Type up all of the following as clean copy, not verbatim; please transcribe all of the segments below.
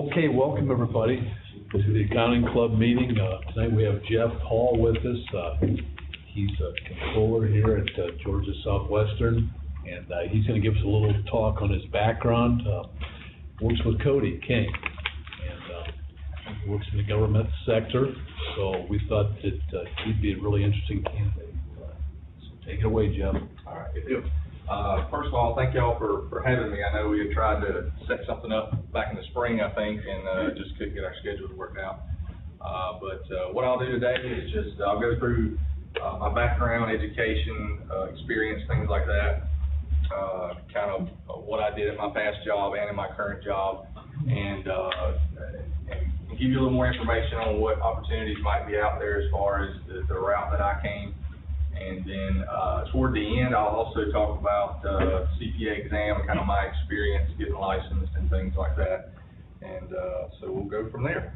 Okay, welcome everybody to the Accounting Club meeting. Tonight we have Jeff Hall with us. He's a controller here at Georgia Southwestern, and he's going to give us a little talk on his background. Works with Cody King, and works in the government sector, so we thought that he'd be a really interesting candidate. So take it away, Jeff. All right, good deal. First of all, thank y'all for having me. I know we had tried to set something up back in the spring, I think, and just couldn't get our schedules worked out. But what I'll do today is just, I'll go through my background, education, experience, things like that, kind of what I did at my past job and in my current job, and give you a little more information on what opportunities might be out there as far as the route that I came. And then toward the end, I'll also talk about CPA exam and kind of my experience getting licensed and things like that. And so we'll go from there.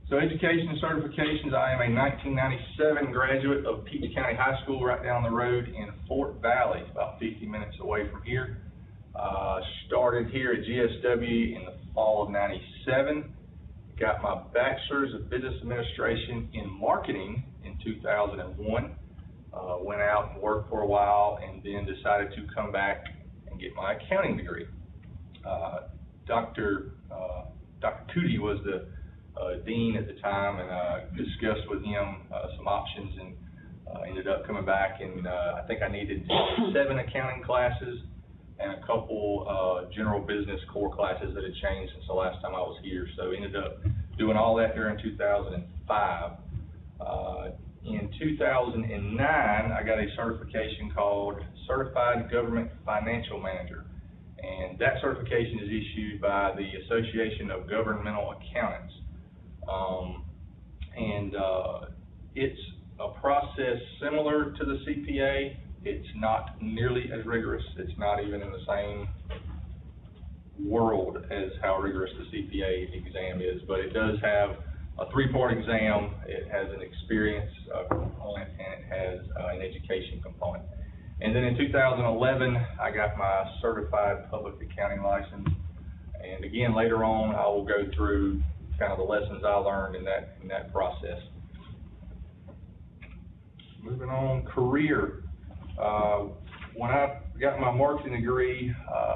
So education and certifications, I am a 1997 graduate of Peach County High School right down the road in Fort Valley, about 50 minutes away from here. Started here at GSW in the fall of '97. Got my bachelor's of business administration in marketing in 2001. Went out and worked for a while, and then decided to come back and get my accounting degree. Dr. Cootie was the dean at the time, and I discussed with him some options, and ended up coming back, and I think I needed 7 accounting classes and a couple general business core classes that had changed since the last time I was here. So ended up doing all that during 2005. In 2009, I got a certification called Certified Government Financial Manager. And that certification is issued by the Association of Governmental Accountants. It's a process similar to the CPA. It's not nearly as rigorous. It's not even in the same world as how rigorous the CPA exam is, but it does have a 3-part exam. It has an experience component, and it has an education component. And then in 2011, I got my certified public accounting license. And again, later on, I will go through kind of the lessons I learned in that process. Moving on, career. When I got my marketing degree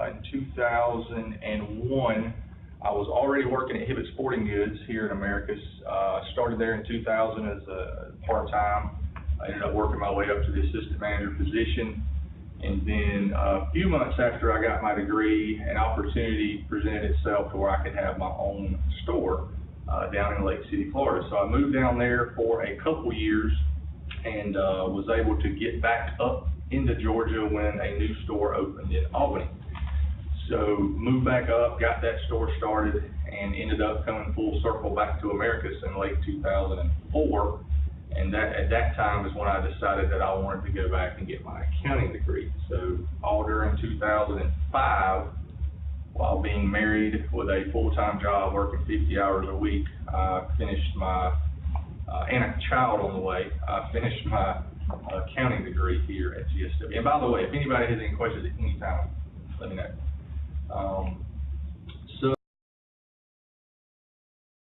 in 2001, I was already working at Hibbett Sporting Goods here in Americus. I started there in 2000 as a part-time. I ended up working my way up to the assistant manager position. And then a few months after I got my degree, an opportunity presented itself to where I could have my own store down in Lake City, Florida. So I moved down there for a couple years and was able to get back up into Georgia when a new store opened in Albany. So moved back up, got that store started, and ended up coming full circle back to Americus in late 2004. And at that time is when I decided that I wanted to go back and get my accounting degree. So all during 2005, while being married with a full-time job, working 50 hours a week, I finished my, and a child on the way, I finished my accounting degree here at GSW. And by the way, if anybody has any questions at any time, let me know.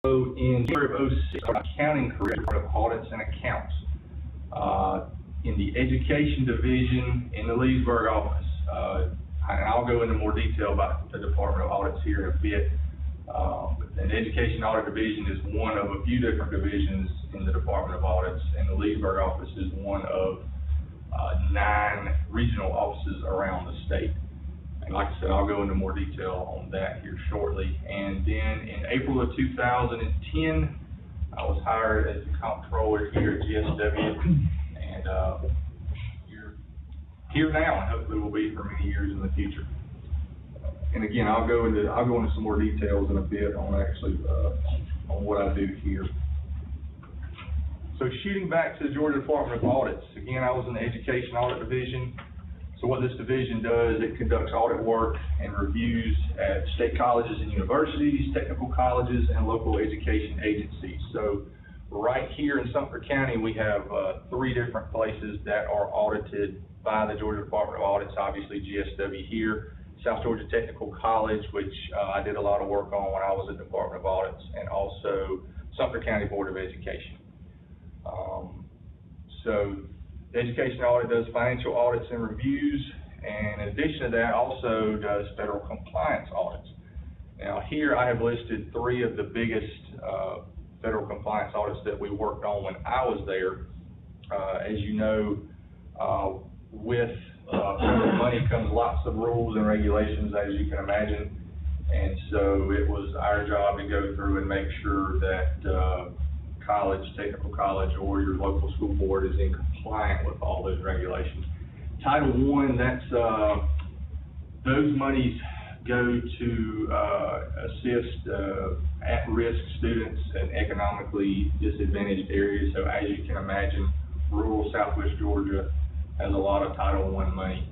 So in January of '06, my accounting career of audits and accounts in the education division in the Leesburg office. And I'll go into more detail about the Department of Audits here in a bit. But the education audit division is one of a few different divisions in the Department of Audits, and the Leesburg office is one of 9 regional offices around the state. And like I said, I'll go into more detail on that here shortly. And then in April of 2010, I was hired as a comptroller here at GSW, and you're here now, and hopefully will be for many years in the future. And again, I'll go into some more details in a bit on actually on what I do here. So shooting back to the Georgia Department of Audits, again, I was in the education audit division. So what this division does, it conducts audit work and reviews at state colleges and universities, technical colleges, and local education agencies. So right here in Sumter County, we have 3 different places that are audited by the Georgia Department of Audits. Obviously GSW here, South Georgia Technical College, which I did a lot of work on when I was at the Department of Audits, and also Sumter County Board of Education. So the Education Audit does financial audits and reviews, and in addition to that, also does federal compliance audits. Now here I have listed 3 of the biggest federal compliance audits that we worked on when I was there. As you know, with federal money comes lots of rules and regulations, as you can imagine, and so it was our job to go through and make sure that college, technical college, or your local school board is in compliant with all those regulations. Title I, that's those monies go to assist at-risk students in economically disadvantaged areas. So as you can imagine, rural Southwest Georgia has a lot of Title I money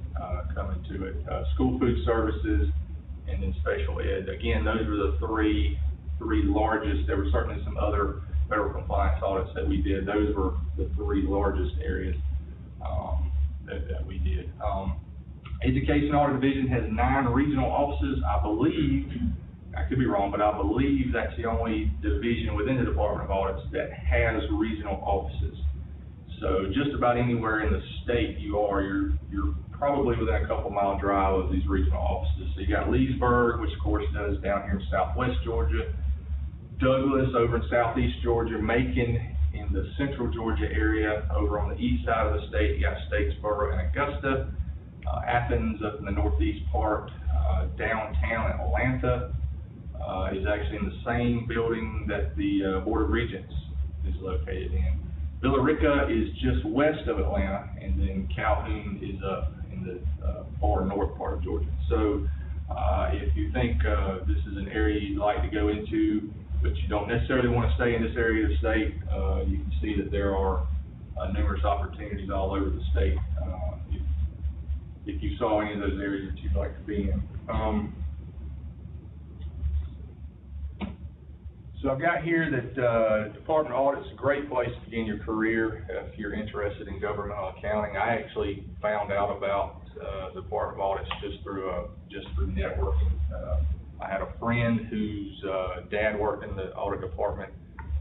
coming to it. School food services, and then special ed. Again, those are the three largest. There were certainly some other federal compliance audits that we did. Those were the 3 largest areas that we did. Education Audit Division has 9 regional offices. I believe, I could be wrong, but I believe that's the only division within the Department of Audits that has regional offices. So just about anywhere in the state you're probably within a couple-mile drive of these regional offices. So you got Leesburg, which of course does down here in Southwest Georgia, Douglas over in Southeast Georgia, Macon in the Central Georgia area. Over on the east side of the state, you got Statesboro and Augusta. Athens up in the northeast part. Downtown Atlanta is actually in the same building that the Board of Regents is located in. Villarica is just west of Atlanta, and then Calhoun is up in the far north part of Georgia. So if you think this is an area you'd like to go into, but you don't necessarily want to stay in this area of the state, you can see that there are numerous opportunities all over the state if you saw any of those areas that you'd like to be in. So I've got here that Department of Audit is a great place to begin your career if you're interested in governmental accounting. I actually found out about the Department of Audits just through networking. I had a friend whose dad worked in the audit department,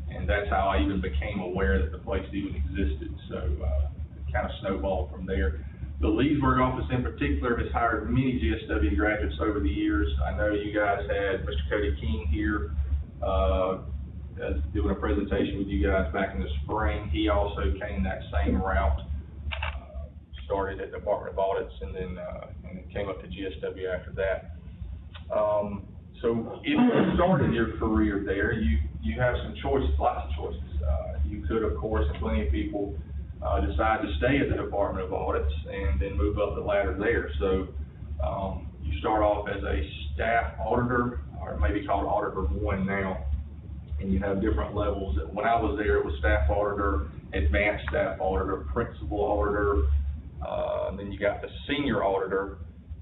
and that's how I even became aware that the place even existed. So it kind of snowballed from there. The Leesburg office in particular has hired many GSW graduates over the years. I know you guys had Mr. Cody King here doing a presentation with you guys back in the spring. He also came that same route, started at the Department of Audits, and then came up to GSW after that. So if you started your career there, you have some choices, lots of choices. You could, of course, and plenty of people decide to stay at the Department of Audits and then move up the ladder there. So you start off as a staff auditor, or maybe called Auditor 1 now, and you have different levels. When I was there, it was staff auditor, advanced staff auditor, principal auditor, and then you got the senior auditor,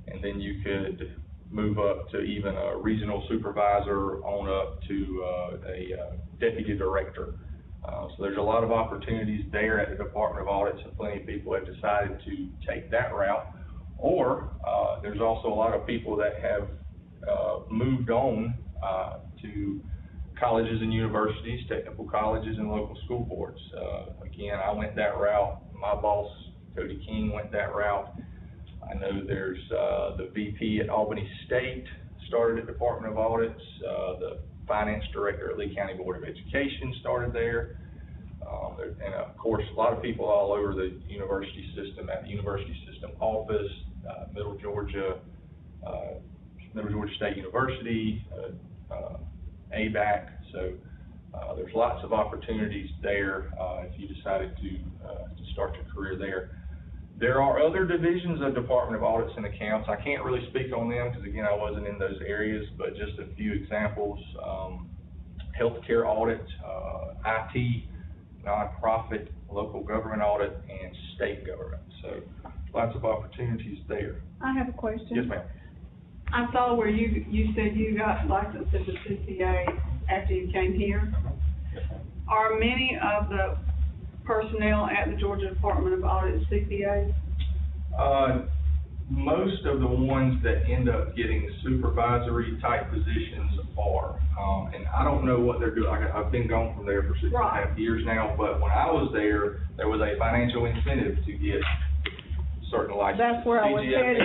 and then you could move up to even a regional supervisor on up to a deputy director. So there's a lot of opportunities there at the Department of Audits, and plenty of people have decided to take that route. Or there's also a lot of people that have moved on to colleges and universities, technical colleges and local school boards. Again, I went that route. My boss, Cody King, went that route. I know there's the VP at Albany State started at the Department of Audits. The finance director at Lee County Board of Education started there. And of course, a lot of people all over the university system, at the University System Office, Middle Georgia State University, ABAC. So there's lots of opportunities there if you decided to start your career there. There are other divisions of Department of Audits and Accounts. I can't really speak on them because, again, I wasn't in those areas, but just a few examples. Healthcare audit, IT, nonprofit, local government audit, and state government. So lots of opportunities there. I have a question. Yes, ma'am. I saw where you said you got licensed as a CPA after you came here. Are many of the personnel at the Georgia Department of Audit CPAs? most of the ones that end up getting supervisory type positions are. And I don't know what they're doing. I've been gone from there for 6.5 years now, but when I was there was a financial incentive to get certain licenses. That's where I was headed,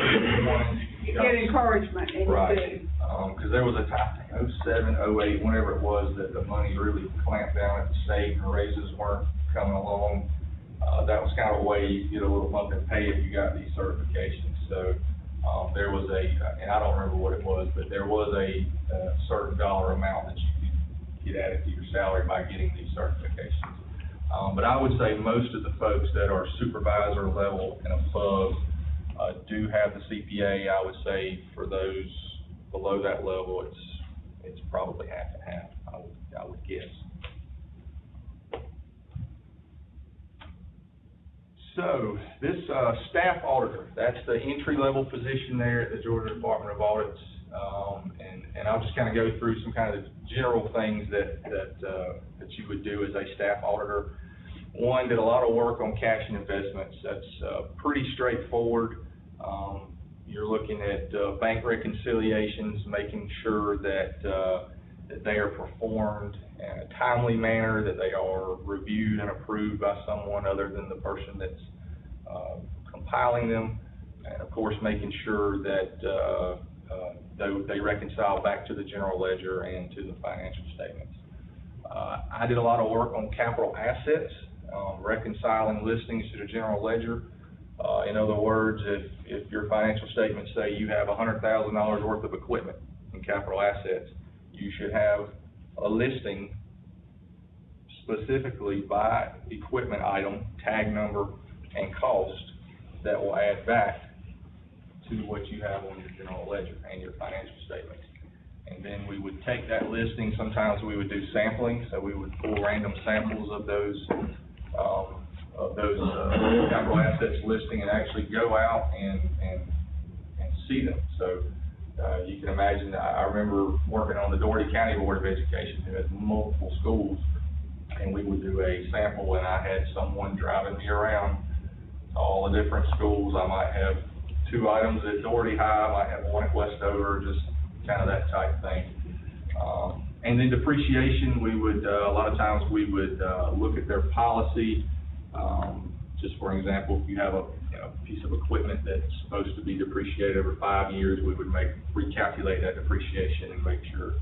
get encouragement, and right. you do. Because there was a time, 07, 08, whenever it was, that the money really clamped down at the state and raises weren't coming along. That was kind of a way you could get a little bump in pay if you got these certifications. So there was and I don't remember what it was, but there was a certain dollar amount that you could get added to your salary by getting these certifications. But I would say most of the folks that are supervisor level and above do have the CPA. I would say for those below that level, it's probably half and half, I would guess. So this staff auditor, that's the entry-level position there at the Georgia Department of Audits, and I'll just kind of go through some kind of general things that you would do as a staff auditor. One, did a lot of work on cash and investments. That's pretty straightforward. You're looking at bank reconciliations, making sure that they are performed in a timely manner, that they are reviewed and approved by someone other than the person that's compiling them, and of course making sure that they reconcile back to the general ledger and to the financial statements. I did a lot of work on capital assets, reconciling listings to the general ledger. In other words, if your financial statements say you have $100,000 worth of equipment in capital assets, you should have a listing specifically by equipment item, tag number, and cost that will add back to what you have on your general ledger and your financial statements. And then we would take that listing. Sometimes we would do sampling, so we would pull random samples of those capital assets listing and actually go out and see them. So you can imagine, I remember working on the Doherty County Board of Education, who has multiple schools, and we would do a sample, and I had someone driving me around to all the different schools. I might have 2 items at Doherty High, I might have 1 at Westover, just kind of that type thing. And then depreciation, we would, a lot of times we would look at their policy. Just for example, if you have a piece of equipment that's supposed to be depreciated over 5 years, we would recalculate that depreciation and make sure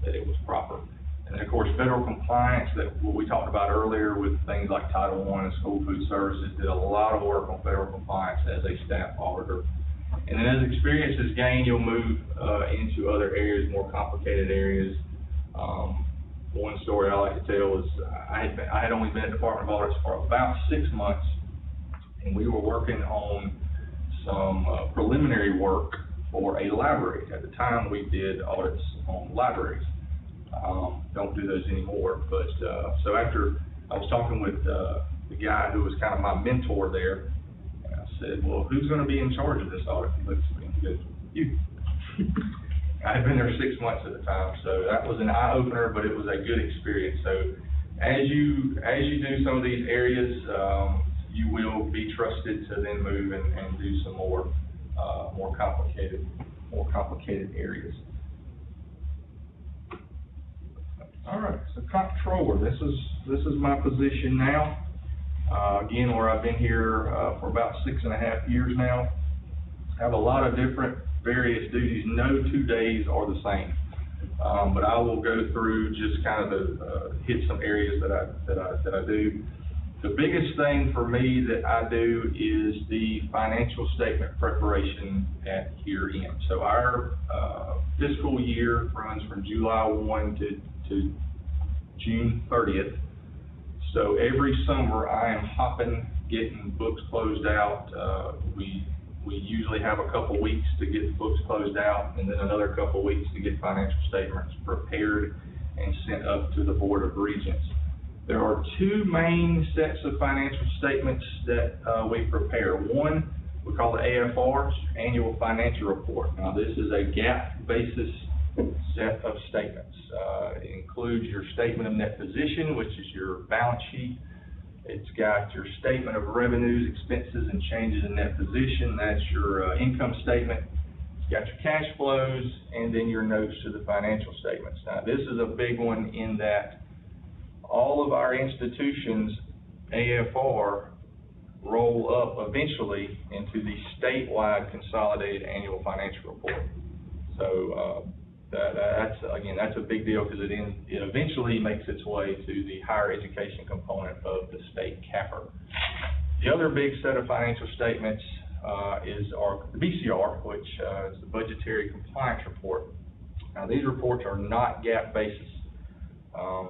that it was proper. And then of course, federal compliance, that what we talked about earlier with things like Title I and school food services, did a lot of work on federal compliance as a staff auditor. And then as experience is gained, you'll move into other areas, more complicated areas. One story I like to tell is I had only been at the Department of Audits for about 6 months, and we were working on some preliminary work for a library. At the time, we did audits on libraries. Don't do those anymore, but so after I was talking with the guy who was kind of my mentor there, and I said, well, who's going to be in charge of this audit? He looks at me and goes, you. I had been there 6 months at the time, so that was an eye-opener, but it was a good experience. So as you do some of these areas, you will be trusted to then move and do some more complicated areas. All right, so Comptroller, this is my position now. Again, where I've been here for about 6.5 years now. I have a lot of different various duties. No 2 days are the same, but I will go through just kind of hit some areas that I do. The biggest thing for me that I do is the financial statement preparation at year-end. So our fiscal year runs from July 1 to June 30th. So every summer I am hopping, getting books closed out. We usually have a couple weeks to get the books closed out, and then another couple weeks to get financial statements prepared and sent up to the Board of Regents. There are 2 main sets of financial statements that we prepare. One, we call the AFRs, Annual Financial Report. Now, this is a GAAP basis set of statements. It includes your statement of net position, which is your balance sheet. It's got your statement of revenues, expenses, and changes in net position. That's your income statement. It's got your cash flows, and then your notes to the financial statements. Now, this is a big one in that all of our institutions, AFR, roll up eventually into the statewide consolidated annual financial report. So that's a big deal because it eventually makes its way to the higher education component of the state CAPR. The other big set of financial statements is the BCR, which is the Budgetary Compliance Report. Now, these reports are not GAAP basis.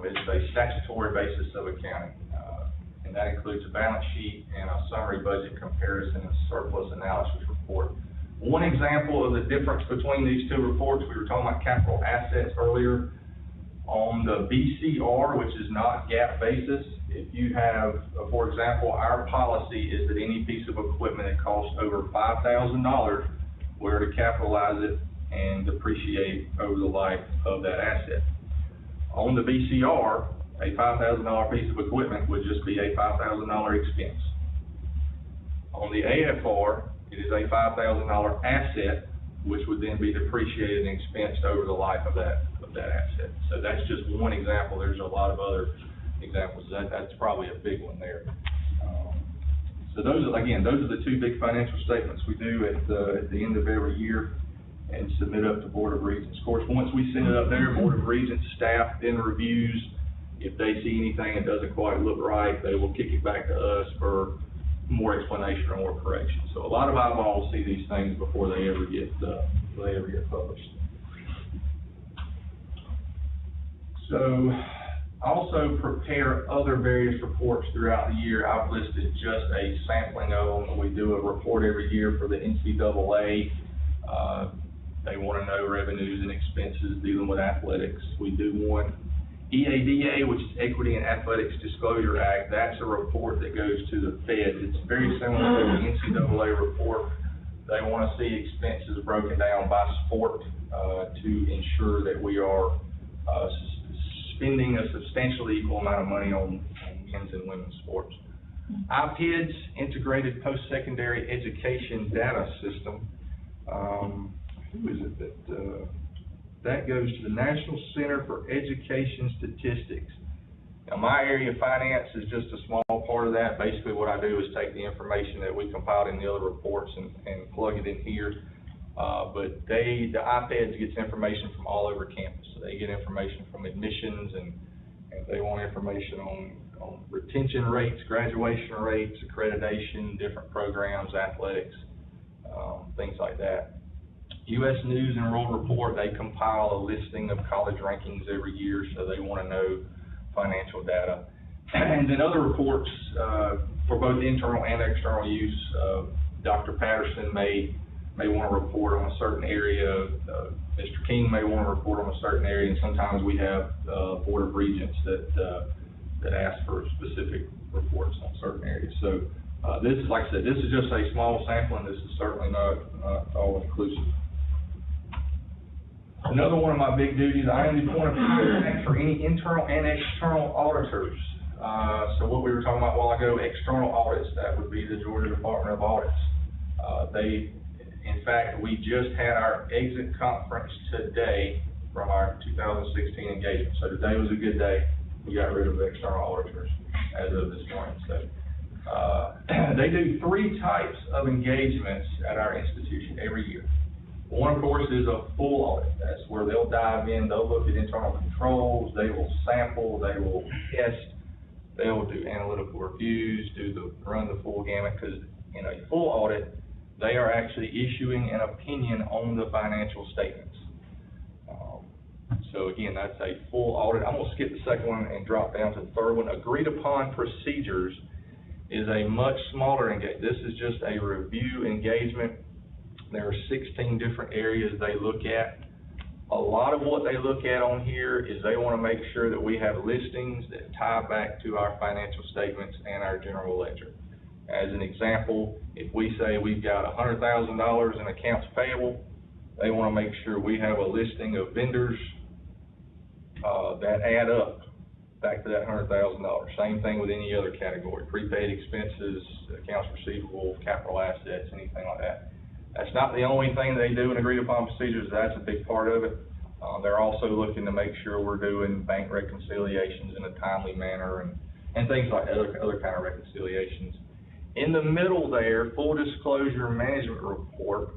It's a statutory basis of accounting, and that includes a balance sheet and a summary budget comparison and surplus analysis report. One example of the difference between these two reports, we were talking about capital assets earlier. On the BCR, which is not GAAP basis, if you have, for example, our policy is that any piece of equipment that costs over $5,000, we're to capitalize it and depreciate over the life of that asset. On the BCR, a $5,000 piece of equipment would just be a $5,000 expense. On the AFR, it is a $5,000 asset, which would then be depreciated and expensed over the life of that asset. So that's just one example. There's a lot of other examples. That's probably a big one there. So those are the two big financial statements we do at the end of every year and submit up to Board of Regents. Of course, once we send it up there, Board of Regents staff then reviews. If they see anything that doesn't quite look right, they will kick it back to us for more explanation or more correction. So a lot of eyeballs see these things before they ever get published. So also prepare other various reports throughout the year. I've listed just a sampling of them. We do a report every year for the NCAA. They want to know revenues and expenses dealing with athletics. We do one. EADA, which is Equity and Athletics Disclosure Act, that's a report that goes to the Fed. It's very similar to the NCAA report. They want to see expenses broken down by sport to ensure that we are spending a substantially equal amount of money on men's and women's sports. IPEDS, Integrated Post-Secondary Education Data System. Who is it that goes to the National Center for Education Statistics. Now, my area of finance is just a small part of that. Basically, what I do is take the information that we compiled in the other reports and plug it in here. But the IPEDS gets information from all over campus. So they get information from admissions, and they want information on retention rates, graduation rates, accreditation, different programs, athletics, things like that. U.S. News and World Report, they compile a listing of college rankings every year, so they want to know financial data. And then other reports for both internal and external use. Dr. Patterson may want to report on a certain area. Mr. King may want to report on a certain area, and sometimes we have Board of Regents that ask for specific reports on certain areas. So this, like I said, this is just a small sample, and this is certainly not all inclusive. Another one of my big duties, I am the point of contact for any internal and external auditors. So what we were talking about a while ago, external audits, that would be the Georgia Department of Audits. In fact, we just had our exit conference today from our 2016 engagement. So today was a good day. We got rid of the external auditors as of this morning. So they do 3 types of engagements at our institution every year. One, of course, is a full audit. That's where they'll dive in, they'll look at internal controls, they will sample, they will test, they will do analytical reviews, run the full gamut, because in a full audit, they are actually issuing an opinion on the financial statements. So again, that's a full audit. I'm going to skip the second one and drop down to the third one. Agreed upon procedures is a much smaller engagement. This is just a review engagement. There are 16 different areas they look at. A lot of what they look at on here is they want to make sure that we have listings that tie back to our financial statements and our general ledger. As an example, if we say we've got $100,000 in accounts payable, they want to make sure we have a listing of vendors that add up back to that $100,000. Same thing with any other category, prepaid expenses, accounts receivable, capital assets, anything like that. That's not the only thing they do in agreed upon procedures, that's a big part of it. They're also looking to make sure we're doing bank reconciliations in a timely manner and things like other kind of reconciliations. In the middle there, full disclosure management report,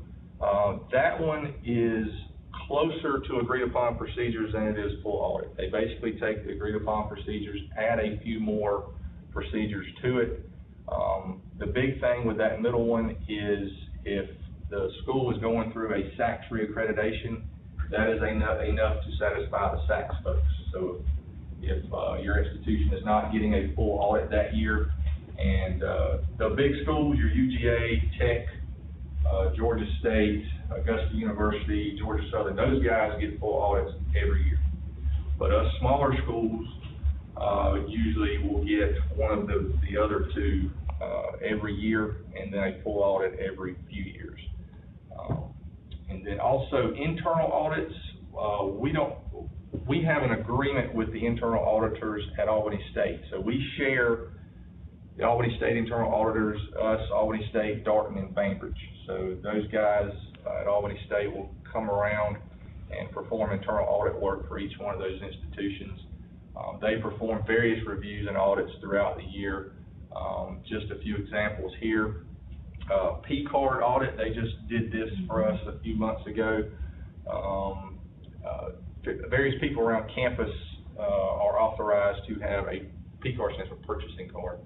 that one is closer to agreed upon procedures than it is full audit. They basically take the agreed upon procedures, add a few more procedures to it. The big thing with that middle one is if the school is going through a SACS reaccreditation, that is enough to satisfy the SACS folks. So if your institution is not getting a full audit that year, and the big schools, your UGA, Tech, Georgia State, Augusta University, Georgia Southern, those guys get full audits every year. But us smaller schools usually will get one of the other two every year, and then a full audit every few years. And then also internal audits, we have an agreement with the internal auditors at Albany State. So we share the Albany State internal auditors, us, Albany State, Darton, and Bainbridge. So those guys at Albany State will come around and perform internal audit work for each one of those institutions. They perform various reviews and audits throughout the year. Just a few examples here. P-card audit, they just did this for us a few months ago. Various people around campus are authorized to have a P-card, stands for purchasing card,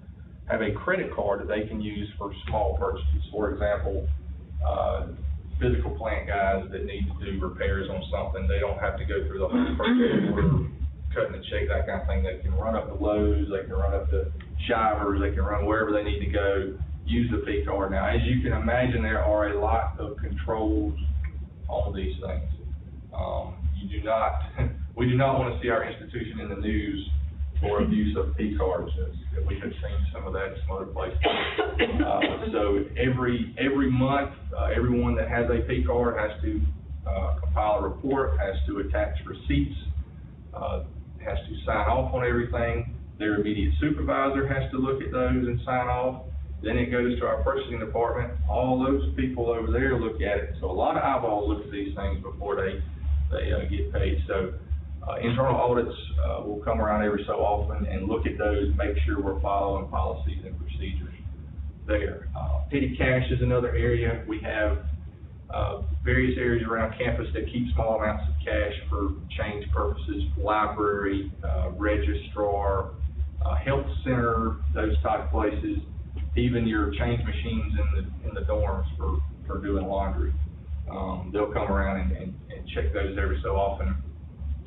have a credit card that they can use for small purchases. For example, physical plant guys that need to do repairs on something, they don't have to go through the whole purchase order, cutting and shake, that kind of thing. They can run up to Lowe's, they can run up to Shivers, they can run wherever they need to go, use the P-card. Now, as you can imagine, there are a lot of controls on these things. We do not want to see our institution in the news for abuse of P-cards. We have seen some of that in some other places. So every month, everyone that has a P-card has to compile a report, has to attach receipts, has to sign off on everything. Their immediate supervisor has to look at those and sign off. Then it goes to our purchasing department. All those people over there look at it. So a lot of eyeballs look at these things before they get paid. So internal audits will come around every so often and look at those, make sure we're following policies and procedures there. Petty cash is another area. We have various areas around campus that keep small amounts of cash for change purposes, library, registrar, health center, those type of places, even your change machines in the dorms for doing laundry. They'll come around and check those every so often.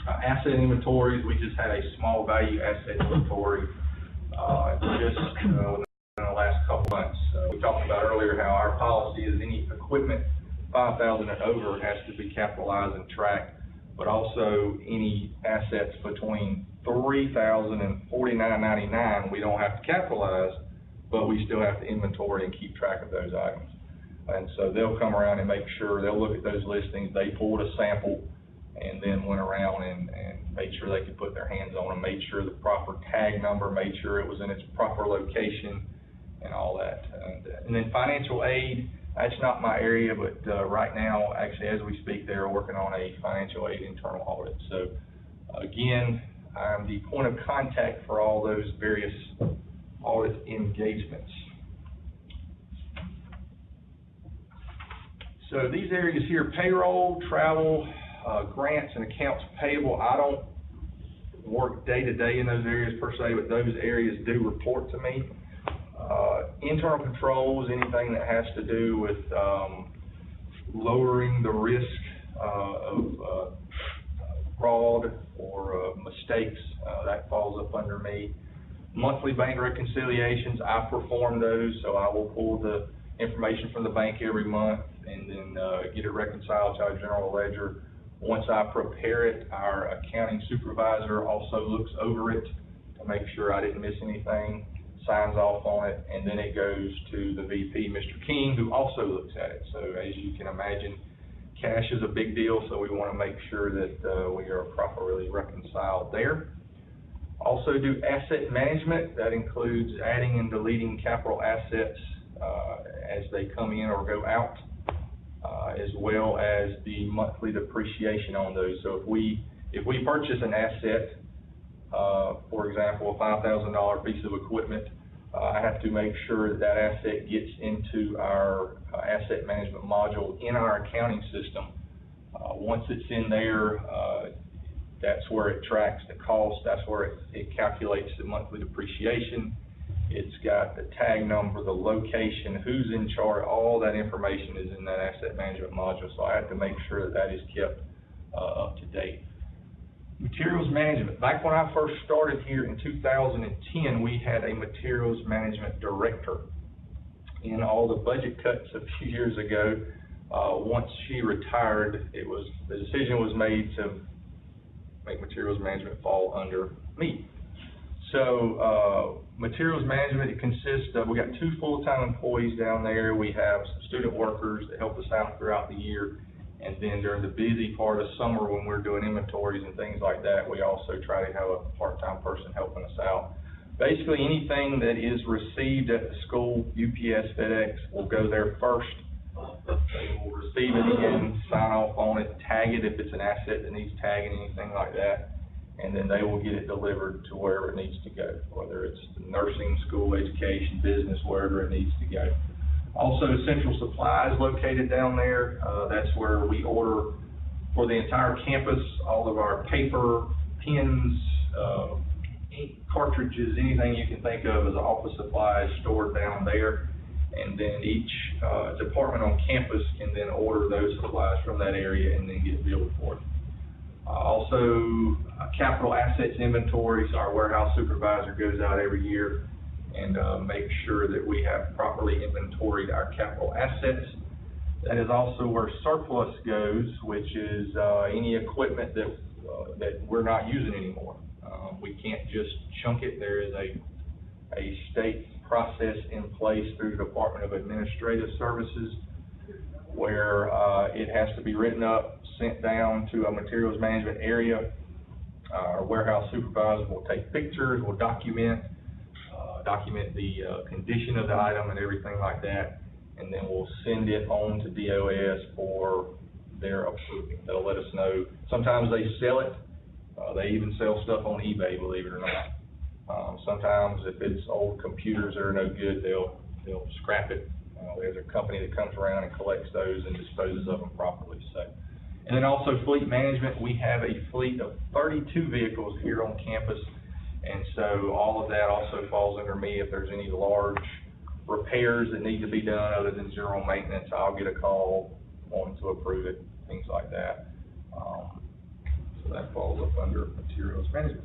Asset inventories, we just had a small value asset inventory just within the last couple months. We talked about earlier how our policy is any equipment 5,000 and over has to be capitalized and tracked, but also any assets between 3,000 and 49.99 we don't have to capitalize, but we still have to inventory and keep track of those items. And so they'll come around and make sure, they'll look at those listings, they pulled a sample and then went around and made sure they could put their hands on them, made sure the proper tag number, made sure it was in its proper location and all that. And then financial aid, that's not my area, but right now, actually as we speak, they're working on a financial aid internal audit. So again, I'm the point of contact for all those various audit engagements. So these areas here, payroll, travel, grants, and accounts payable, I don't work day-to-day in those areas per se, but those areas do report to me. Internal controls, anything that has to do with lowering the risk of fraud or mistakes, that falls up under me. Monthly bank reconciliations, I perform those, so I will pull the information from the bank every month and then get it reconciled to our general ledger. Once I prepare it, our accounting supervisor also looks over it to make sure I didn't miss anything, signs off on it, and then it goes to the VP, Mr. King, who also looks at it. So as you can imagine, cash is a big deal, so we want to make sure that we are properly reconciled there. Also do asset management. That includes adding and deleting capital assets as they come in or go out, as well as the monthly depreciation on those. So if we purchase an asset, for example, a $5,000 piece of equipment, I have to make sure that that asset gets into our asset management module in our accounting system. Once it's in there, that's where it tracks the cost, that's where it calculates the monthly depreciation. It's got the tag number, the location, who's in charge, all that information is in that asset management module, so I have to make sure that that is kept up to date. Materials management. Back when I first started here in 2010, we had a materials management director. In all the budget cuts a few years ago, once she retired, the decision was made to make materials management fall under me. So materials management, it consists of, we got 2 full-time employees down there. We have some student workers that help us out throughout the year. And then during the busy part of summer when we're doing inventories and things like that, we also try to have a part-time person helping us out. Basically anything that is received at the school, UPS, FedEx, will go there first. They will receive it again, sign off on it, tag it if it's an asset that needs tagging, anything like that. And then they will get it delivered to wherever it needs to go, whether it's nursing, school, education, business, wherever it needs to go. Also, central supplies located down there. That's where we order for the entire campus, all of our paper, pens, ink cartridges, anything you can think of as office supplies stored down there. And then each department on campus can then order those supplies from that area and then get billed for it. Also, capital assets inventory. So our warehouse supervisor goes out every year and make sure that we have properly inventoried our capital assets. That is also where surplus goes, which is any equipment that we're not using anymore. We can't just chunk it. There is a state process in place through the Department of Administrative Services where it has to be written up, sent down to a materials management area. Our warehouse supervisor will take pictures, will document the condition of the item and everything like that, and then we'll send it on to DOAS for their approval. They'll let us know. Sometimes they sell it. They even sell stuff on eBay, believe it or not. Sometimes if it's old computers that are no good, they'll scrap it. There's a company that comes around and collects those and disposes of them properly. So, and then also fleet management. We have a fleet of 32 vehicles here on campus. And so all of that also falls under me. If there's any large repairs that need to be done other than general maintenance, I'll get a call wanting to approve it, things like that. So that falls up under materials management.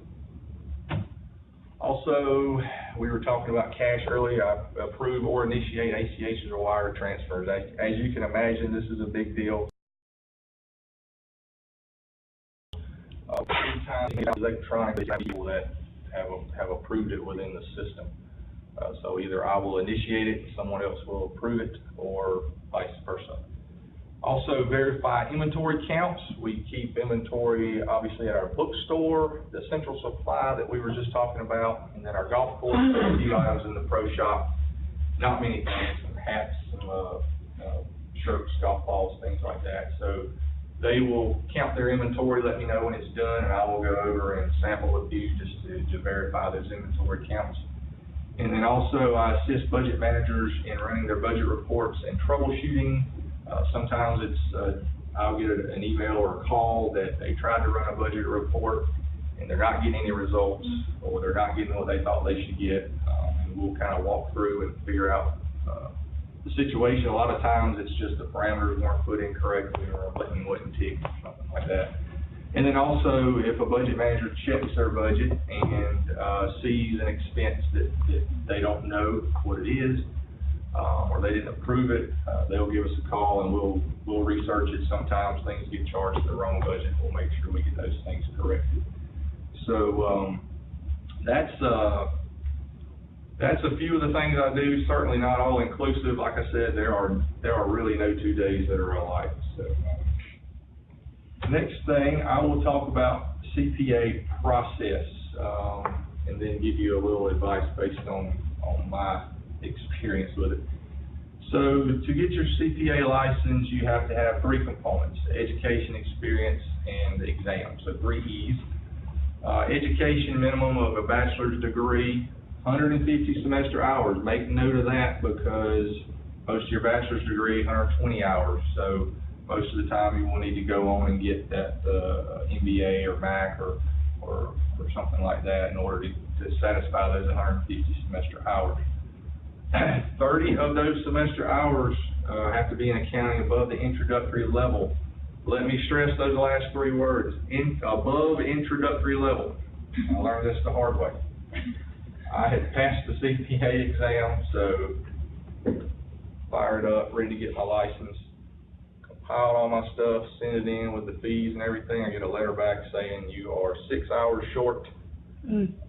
Also, we were talking about cash earlier. I approve or initiate ACHs or wire transfers. As you can imagine, this is a big deal. Sometimes electronically, people that have approved it within the system. So either I will initiate it, someone else will approve it, or vice versa. Also verify inventory counts. We keep inventory obviously at our bookstore, the central supply that we were just talking about, and then our golf course, a few items in the pro shop. Not many things, some hats, some shirts, golf balls, things like that. So they will count their inventory, let me know when it's done, and I will go over and sample a few just to verify those inventory counts. And then also I assist budget managers in running their budget reports and troubleshooting. Sometimes it's, I'll get an email or a call that they tried to run a budget report and they're not getting any results, or they're not getting what they thought they should get. And we'll kind of walk through and figure out the situation. A lot of times it's just the parameters weren't put in correctly, or a button wasn't ticked, something like that. And then also, if a budget manager checks their budget and sees an expense that they don't know what it is, or they didn't approve it, they'll give us a call and we'll research it. Sometimes things get charged to the wrong budget. We'll make sure we get those things corrected. So that's a few of the things I do. Certainly not all inclusive. Like I said, there are really no 2 days that are alike. So next thing, I will talk about CPA process. and then give you a little advice based on my experience with it. So to get your CPA license, you have to have 3 components: education, experience, and the exam. So 3 E's. Education minimum of a bachelor's degree, 150 semester hours. Make note of that because most of your bachelor's degree, 120 hours. So most of the time you will need to go on and get that MBA or MAC or something like that in order to satisfy those 150 semester hours. 30 of those semester hours have to be in accounting above the introductory level. Let me stress those last 3 words, above introductory level. I learned this the hard way. I had passed the CPA exam, so fired up, ready to get my license, compiled all my stuff, sent it in with the fees and everything. I get a letter back saying you are 6 hours short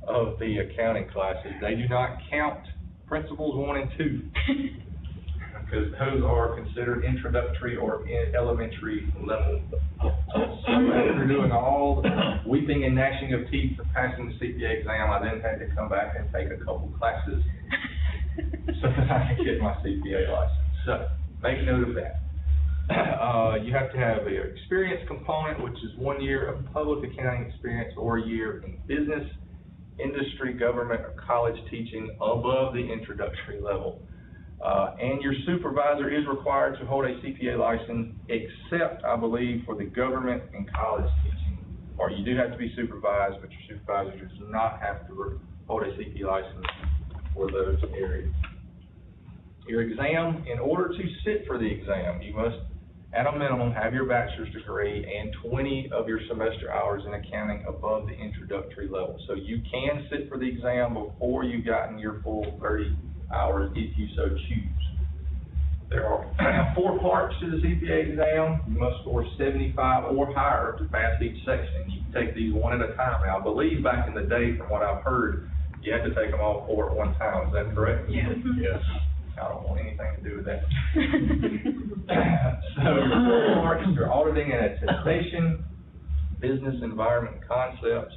of the accounting classes. They do not count principles 1 and 2. Because those are considered introductory or elementary level. So after doing all the weeping and gnashing of teeth for passing the CPA exam, I then had to come back and take a couple classes so that I could get my CPA license. So make note of that. You have to have an experience component, which is 1 year of public accounting experience or a year in business, industry, government, or college teaching above the introductory level. And your supervisor is required to hold a CPA license, except, I believe, for the government and college teaching. Or you do have to be supervised, but your supervisor does not have to hold a CPA license for those areas. Your exam, in order to sit for the exam, you must, at a minimum, have your bachelor's degree and 20 of your semester hours in accounting above the introductory level. So you can sit for the exam before you've gotten your full 30 hours if you so choose. There are 4 parts to the CPA exam. You must score 75 or higher to pass each section. You can take these one at a time. Now, I believe back in the day, from what I've heard, you had to take them all 4 at one time. Is that correct? Yeah. Yes. I don't want anything to do with that. So your 4 parts are auditing and attestation, business environment concepts,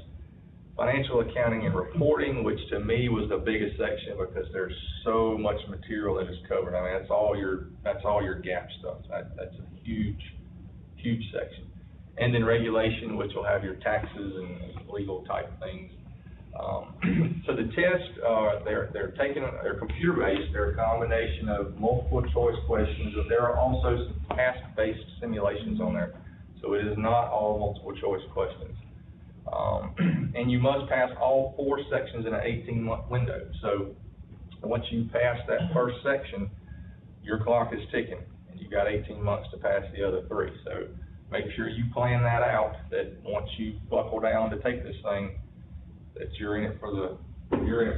financial accounting and reporting, which to me was the biggest section because there's so much material that is covered. I mean, that's all your gap stuff. That's a huge section. And then regulation, which will have your taxes and legal type things. So the tests, they're computer based. They're a combination of multiple choice questions, but there are also some task based simulations on there. So it is not all multiple choice questions. And you must pass all 4 sections in an 18-month window. So once you pass that first section, your clock is ticking, and you've got 18 months to pass the other 3. So make sure you plan that out, that once you buckle down to take this thing, that you're in it for the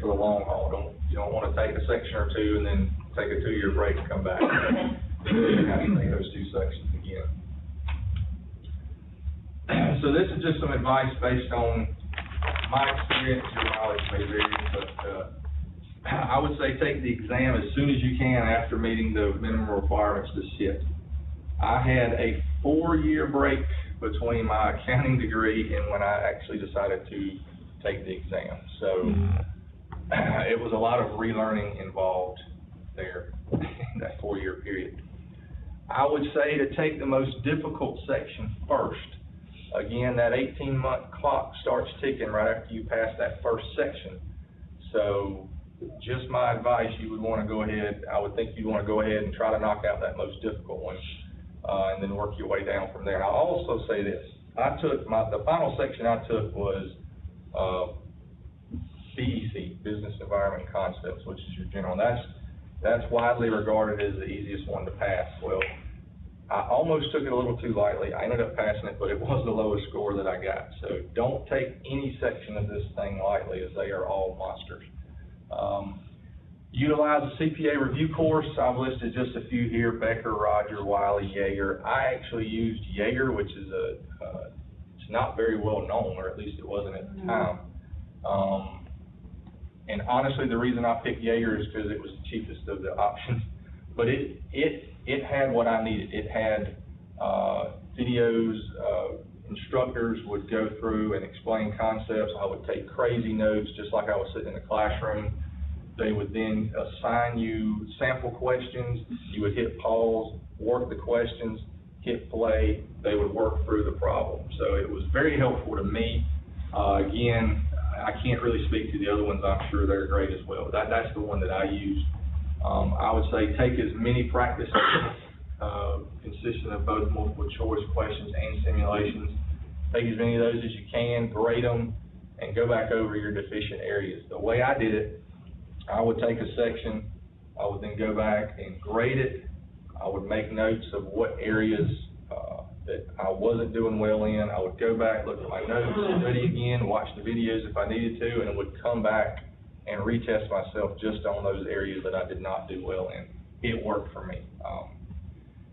long haul. You don't want to take a section or 2 and then take a 2-year break and come back. You have to take those 2 sections again. So this is just some advice based on my experience. Your knowledge may vary, but I would say take the exam as soon as you can after meeting the minimum requirements to sit. I had a 4-year break between my accounting degree and when I actually decided to take the exam. So it was a lot of relearning involved there in that 4-year period. I would say to take the most difficult section first. Again, that 18-month clock starts ticking right after you pass that first section. So just my advice, you would want to go ahead, I would think you'd want to go ahead and try to knock out that most difficult one, and then work your way down from there. And I'll also say this, the final section I took was BEC, Business Environment Concepts, which is your general. That's widely regarded as the easiest one to pass. Well, I almost took it a little too lightly. I ended up passing it, but it was the lowest score that I got. So don't take any section of this thing lightly, as they are all monsters. Utilize a CPA review course. I've listed just a few here: Becker, Roger, Wiley, Yeager. I actually used Yeager, which is it's not very well known, or at least it wasn't at the time. And honestly, the reason I picked Yeager is because it was the cheapest of the options. But it had what I needed. It had videos, instructors would go through and explain concepts. I would take crazy notes just like I was sitting in the classroom. They would then assign you sample questions. You would hit pause, work the questions, hit play. They would work through the problem. So it was very helpful to me. Again, I can't really speak to the other ones. I'm sure they're great as well. That's the one that I used. I would say take as many practice consistent of both multiple choice questions and simulations. Take as many of those as you can, grade them, and go back over your deficient areas. The way I did it, I would take a section, I would then go back and grade it. I would make notes of what areas that I wasn't doing well in. I would go back, look at my notes, study again, watch the videos if I needed to, and would come back and retest myself just on those areas that I did not do well in. It worked for me.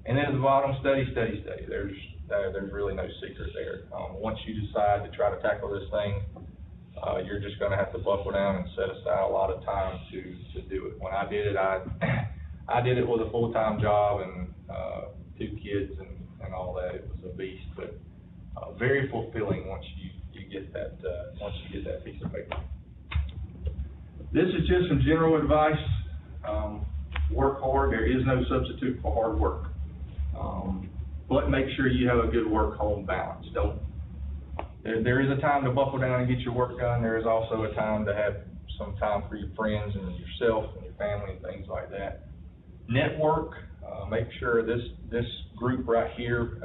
And then at the bottom, study, study, study. There's really no secret there. Once you decide to try to tackle this thing, you're just going to have to buckle down and set aside a lot of time to do it. When I did it, I did it with a full-time job and 2 kids and all that. It was a beast, but very fulfilling once you get that piece of paper. This is just some general advice. Work hard. There is no substitute for hard work. But make sure you have a good work-home balance. There is a time to buckle down and get your work done. There is also a time to have some time for your friends and yourself and your family and things like that. Network. Make sure this group right here,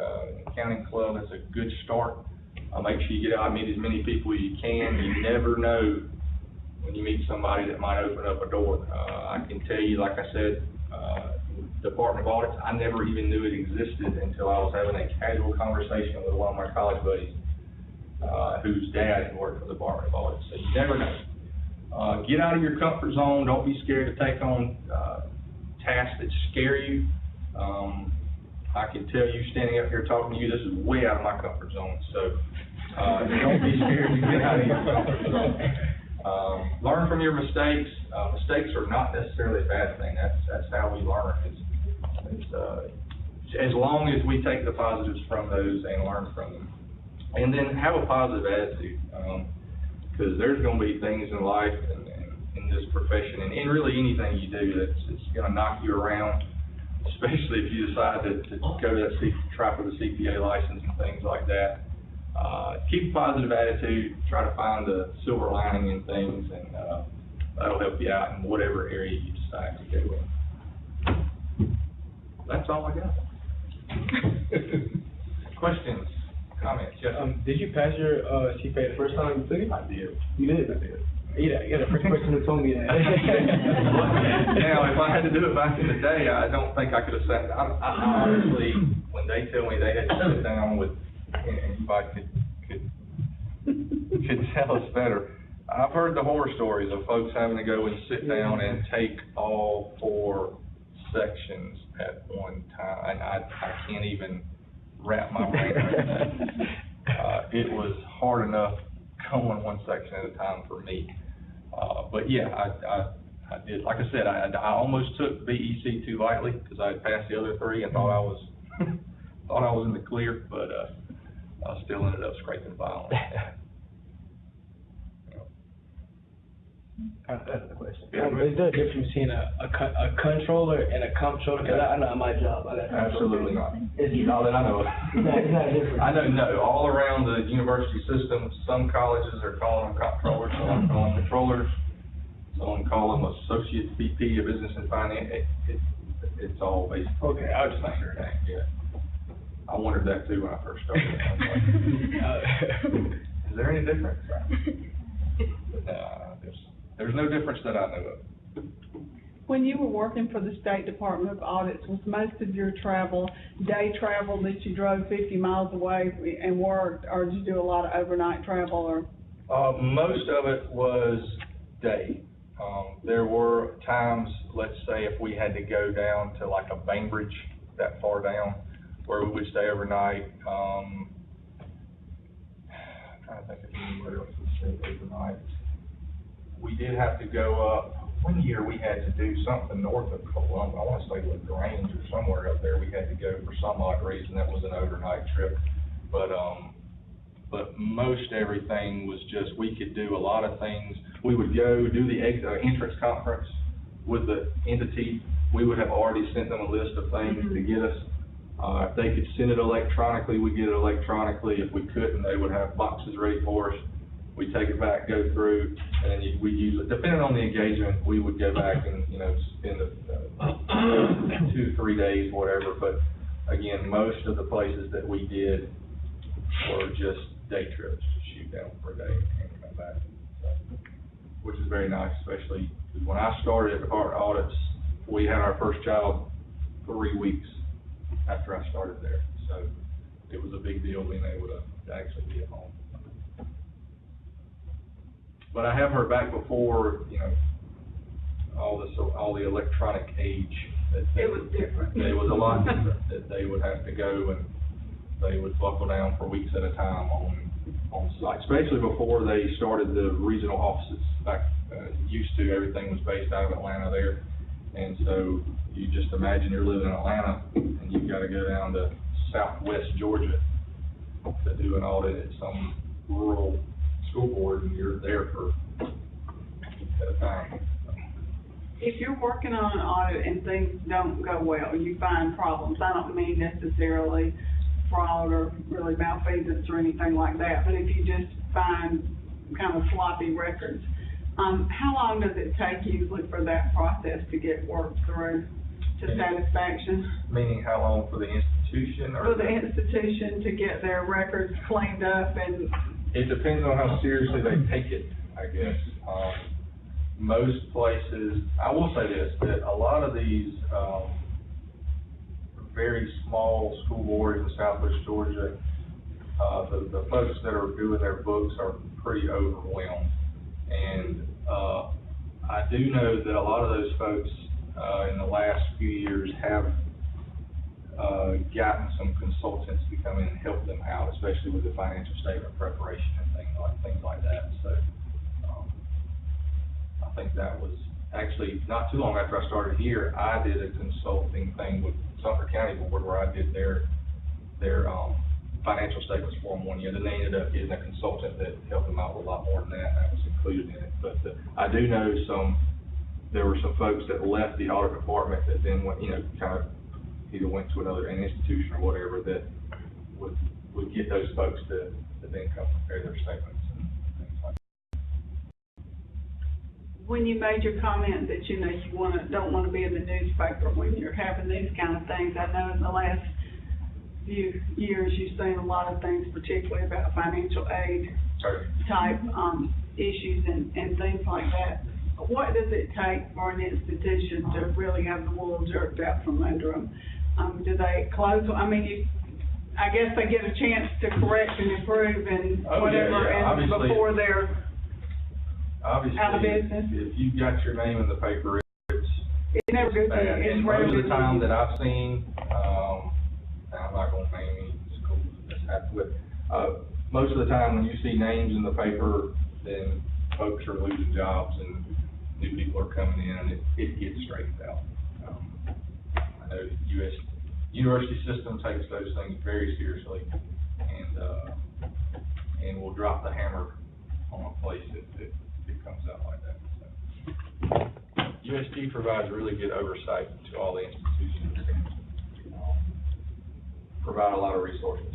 Accounting Club, is a good start. Make sure you get out and meet as many people as you can. You never know when you meet somebody that might open up a door. I can tell you, like I said, Department of Audits, I never even knew it existed until I was having a casual conversation with one of my college buddies whose dad had worked for the Department of Audits. So you never know. Get out of your comfort zone. Don't be scared to take on tasks that scare you. I can tell you, standing up here talking to you, this is way out of my comfort zone. So don't be scared to get out of your comfort zone. Learn from your mistakes. Mistakes are not necessarily a bad thing. That's how we learn. As long as we take the positives from those and learn from them. And then have a positive attitude, because there's going to be things in life and in this profession, and really anything you do that's going to knock you around, especially if you decide to go to try for the CPA license and things like that. Keep a positive attitude, try to find the silver lining in things, and that'll help you out in whatever area you decide to go in. That's all I got. Questions, comments? Yes. Did you pass your CPA the first time you took it? I did. You did? I did. You're the first person who told me that. Now, if I had to do it back in the day, I don't think I could have sat down. I honestly, when they tell me they had to sit down with, and anybody could tell us better, I've heard the horror stories of folks having to go and sit down and take all 4 sections at one time, and I can't even wrap my brain around that. It was hard enough going one section at a time for me. But yeah, I did. Like I said, I almost took BEC too lightly because I had passed the other 3 and thought I was in the clear, but I still ended up scraping by on it. That's the question. Yeah. Is there a difference between a controller and a comptroller? Because I know my job. Absolutely not. It's Not that I know of. It's not different. I know all around the university system, some colleges are calling them comptrollers, some call them controllers, some call them associate VP of business and finance. It's all basically. Okay, I was just not sure. Yeah. I wondered that too when I first started. I was like, is there any difference? There's no difference that I know of. When you were working for the State Department of Audits, was most of your travel day travel that you drove 50 miles away and worked, or did you do a lot of overnight travel? Or most of it was day. There were times, let's say, if we had to go down to like a Bainbridge that far down, where we would stay overnight. I'm trying to think of anywhere else we stayed overnight. We did have to go up. One year we had to do something north of Columbus. I want to say LaGrange or somewhere up there. We had to go for some odd reason. That was an overnight trip. But but most everything was just, we could do a lot of things. We would go do the entrance conference with the entity. We would have already sent them a list of things to get us. If they could send it electronically, we'd get it electronically. If we couldn't, they would have boxes ready for us. We'd take it back, go through, and then we usually, depending on the engagement, we would go back and, you know, spend 2 to 3 days, whatever. But again, most of the places that we did were just day trips, to shoot down for a day and come back, so, which is very nice, especially when I started at Department of Audits. We had our first child 3 weeks after I started there, so it was a big deal being able to actually be at home. But I have heard back before, you know, all the electronic age. It was different. It was a lot different, that they would have to go and they would buckle down for weeks at a time on site, especially before they started the regional offices. Back used to, everything was based out of Atlanta there, and so you just imagine you're living in Atlanta and you've got to go down to Southwest Georgia to do an audit at some rural school board, and you're there for at a time. If you're working on an audit and things don't go well, you find problems, I don't mean necessarily fraud or really malfeasance or anything like that, but if you just find kind of sloppy records, how long does it take usually for that process to get worked through to satisfaction? Meaning how long for the institution? Or for the institution to get their records cleaned up? And it depends on how seriously they take it, I guess. Most places, I will say this, that a lot of these very small school boards in Southwest Georgia, the folks that are doing their books are pretty overwhelmed. And I do know that a lot of those folks in the last few years have gotten some consultants to come in and help them out, especially with the financial statement preparation and things like that. So I think that was actually not too long after I started here. I did a consulting thing with Sumter County Board where I did their financial statements for them 1 year. Then they ended up getting a consultant that helped them out with a lot more than that. That was included in it. But I do know there were some folks that left the audit department that then went, you know, kind of either went to an institution or whatever that would get those folks to then come prepare their statements and things like that. when you made your comment that, you know, you don't want to be in the newspaper when you're having these kind of things, I know in the last few years you've seen a lot of things, particularly about financial aid type issues and things like that. What does it take for an institution to really have the wool jerked out from under them? Do they close? I mean, I guess they get a chance to correct and improve and whatever, and before they're out of business. If you've got your name in the paper, it's never good. bad. And most of the time that I've seen, I'm not going to name any schools that's happened with. Most of the time when you see names in the paper, then folks are losing jobs and new people are coming in, and it gets straightened out. I know the U.S. university system takes those things very seriously, and will drop the hammer on a place if it comes out like that. So, USG provides really good oversight to all the institutions and provide a lot of resources.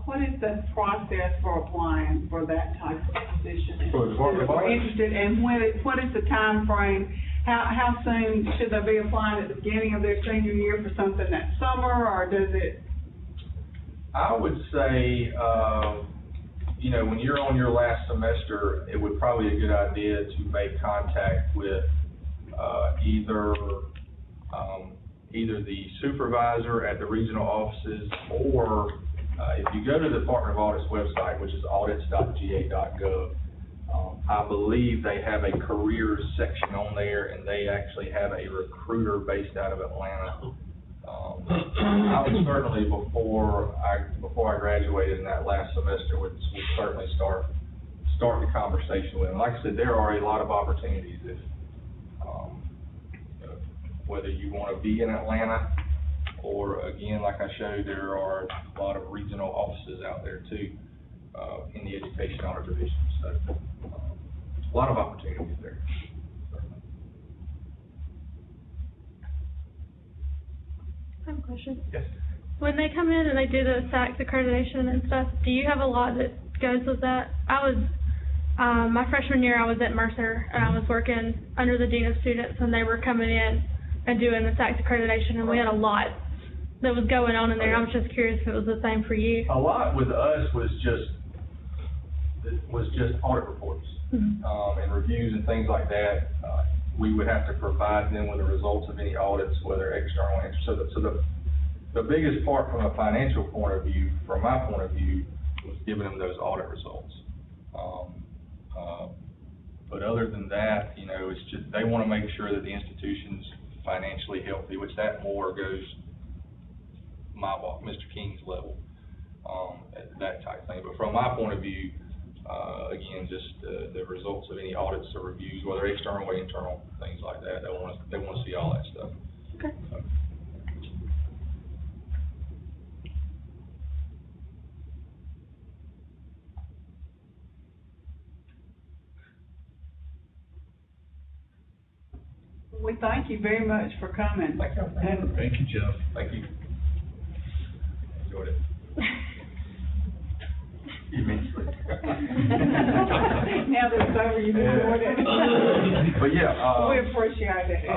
What is the process for applying for that type of position? For the Department of Audit? Interested, and what is the time frame? How soon should they be applying at the beginning of their senior year for something that summer, or does it? I would say, you know, when you're on your last semester, it would probably be a good idea to make contact with either the supervisor at the regional offices, or if you go to the Department of Audit's website, which is audits.ga.gov, I believe they have a careers section on there, and they actually have a recruiter based out of Atlanta. I would certainly, before I graduated in that last semester, would certainly start the conversation with them. Like I said, there are a lot of opportunities whether you want to be in Atlanta, or again, like I showed, there are a lot of regional offices out there too, in the education audit division. So, a lot of opportunities there. I have a question. Yes. When they come in and they do the SACS accreditation and stuff, do you have a lot that goes with that? I was, my freshman year I was at Mercer, and I was working under the Dean of Students, and they were coming in and doing the SACS accreditation, and we had a lot that was going on in there. I was just curious if it was the same for you. A lot with us was just audit reports, and reviews and things like that. We would have to provide them with the results of any audits, whether external or internal. So the biggest part from a financial point of view, from my point of view, was giving them those audit results. But other than that, you know, it's just, they want to make sure that the institution's financially healthy, which that more goes Mr. King's level, that type thing. But from my point of view, again, just the results of any audits or reviews, whether external or internal, things like that. They want to see all that stuff. Okay. So. We thank you very much for coming. Thank you. And Thank you, Jeff. Thank you. Enjoyed it. Immensely. now that it's over, you've enjoyed it. But yeah, we appreciate it.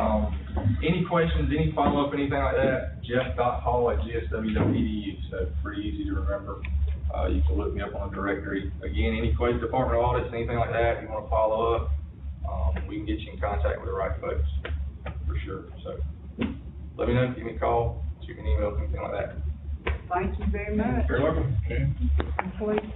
Any questions, any follow-up, anything like that, jeff.hall@gsw.edu, so pretty easy to remember. You can look me up on the directory. Again, any questions, Department of Audits, anything like that, you want to follow up, we can get you in contact with the right folks, for sure. So let me know, give me a call, shoot me an email, anything like that. Thank you very much. You're welcome. Okay. Please.